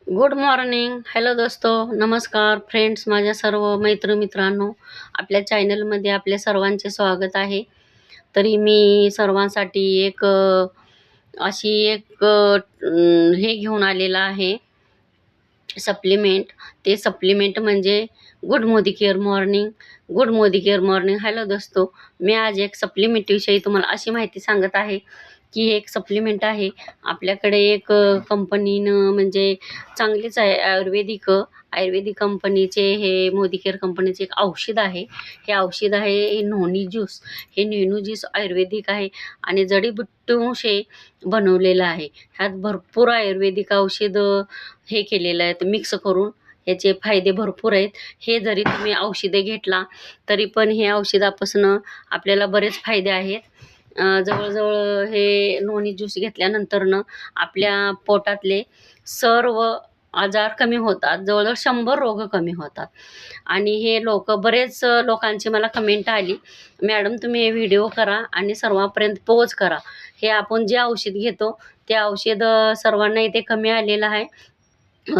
Good morning. Hello दोस्तो, नमस्कार friends, माझ्या सर्व मित्रांनो, आपल्या चॅनलमध्ये आपल्या सर्वांचे स्वागत आहे. तरी मी सर्वांसाठी अशी हे घेऊन आलेला आहे सप्लिमेंट. ते सप्लिमेंट म्हणजे good Modi care morning. Good Modi care morning. Hello दोस्तो, मी आज एक सप्लिमेंट विषयी तुम्हाला अशी माहिती सांगत आहे की एक सप्लिमेंट आहे आपल्याकडे. एक कंपनीनं म्हणजे चांगलीच आहे, आयुर्वेदिक कंपनीचे, हे मोदी केअर कंपनीचे एक औषध आहे. हे औषध आहे नोनी ज्यूस. हे नेनू ज्यूस आयुर्वेदिक आहे आणि जडीबुट्टींशी बनवलेलं आहे. ह्यात भरपूर आयुर्वेदिक औषध हे केलेलं आहे मिक्स करून. याचे फायदे भरपूर आहेत. हे जरी तुम्ही औषधे घेतला तरी पण हे औषधापासून आपल्याला बरेच फायदे आहेत. जवळजवळ हे नोनी ज्यूस घेतल्यानंतरनं आपल्या पोटातले सर्व आजार कमी होतात. जवळजवळ 100 रोग कमी होतात. आणि हे बरेच लोकांची मला कमेंट आली, मॅडम तुम्ही हे व्हिडिओ करा आणि सर्वांपर्यंत पोच करा. हे आपण जे औषध घेतो ते औषध सर्वांना इथे कमी आलेलं आहे.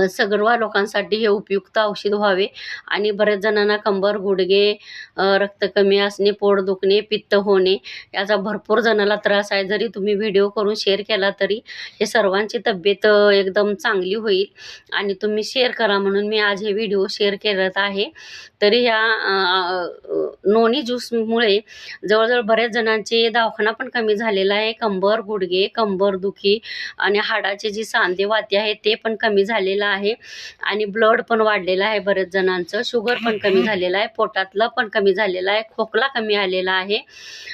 सर्व लोकांसाठी हे उपयुक्त औषध व्हावे. आणि बऱ्याच जणांना कंबर, गुडघे, रक्त कमी असणे, पोट दुखणे, पित्त होणे याचा भरपूर जणाला त्रास आहे. जरी तुम्ही व्हिडिओ करून शेअर केला तरी हे सर्वांची तब्येत एकदम चांगली होईल. आणि तुम्ही शेअर करा म्हणून मी आज हे व्हिडिओ शेअर करत आहे. तरी ह्या नोनी ज्यूसमुळे जवळजवळ बऱ्याच जणांचे दवाखाना पण कमी झालेला आहे. कंबर, गुडघे, कंबरदुखी आणि हाडाचे जी सांधेवाती आहे ते पण कमी झालेलं आहे. आणि ब्लड पण वाढलेलं आहे बऱ्याच जणांचं. शुगर पण कमी झालेलं आहे. पोटातलं पण कमी झालेलं आहे. खोकला कमी आलेला आहे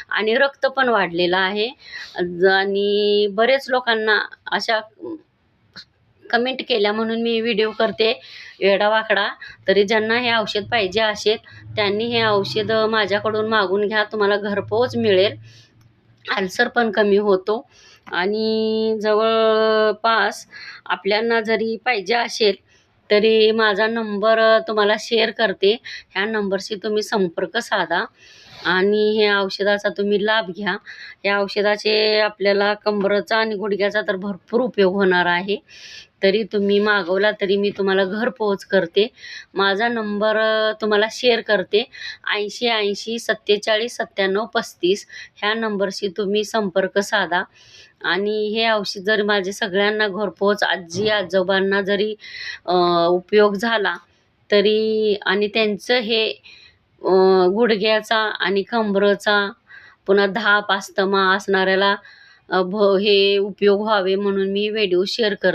आणि रक्त पण वाढलेलं आहे. आणि बरेच लोकांना अशा कमेंट केल्या म्हणून मी व्हिडिओ करते वेडावाकडा. तरी ज्यांना हे औषध पाहिजे असेल त्यांनी हे औषध माझ्याकडून मागून घ्या, तुम्हाला घरपोच मिळेल. अल्सर पण कमी होतो. आणि जवळपास आपल्यांना जरी पाहिजे असेल तरी माझा नंबर तुम्हाला शेअर करते. ह्या नंबरशी तुम्ही संपर्क साधा आणि हे औषधाचा तुम्ही लाभ घ्या. या औषधाचे आपल्याला कंबरचा आणि गुडघ्याचा तर भरपूर उपयोग होणार आहे. तरी तुम्ही मागवला तरी मी तुम्हाला घरपोच करते. माझा नंबर तुम्हाला शेअर करते. 80 47 97 35 ह्या नंबरशी तुम्ही संपर्क साधा. आणि हे औषध जर माझे सगळ्यांना घरपोच, आजी आजोबांना जरी उपयोग झाला तरी, आणि त्यांचं हे गुडघ्याचा आणि कंबरचा, पुन्हा धाप, अस्थमा असणाऱ्याला हे उपयोग व्हावे म्हणून मी व्हिडिओ शेअर करते.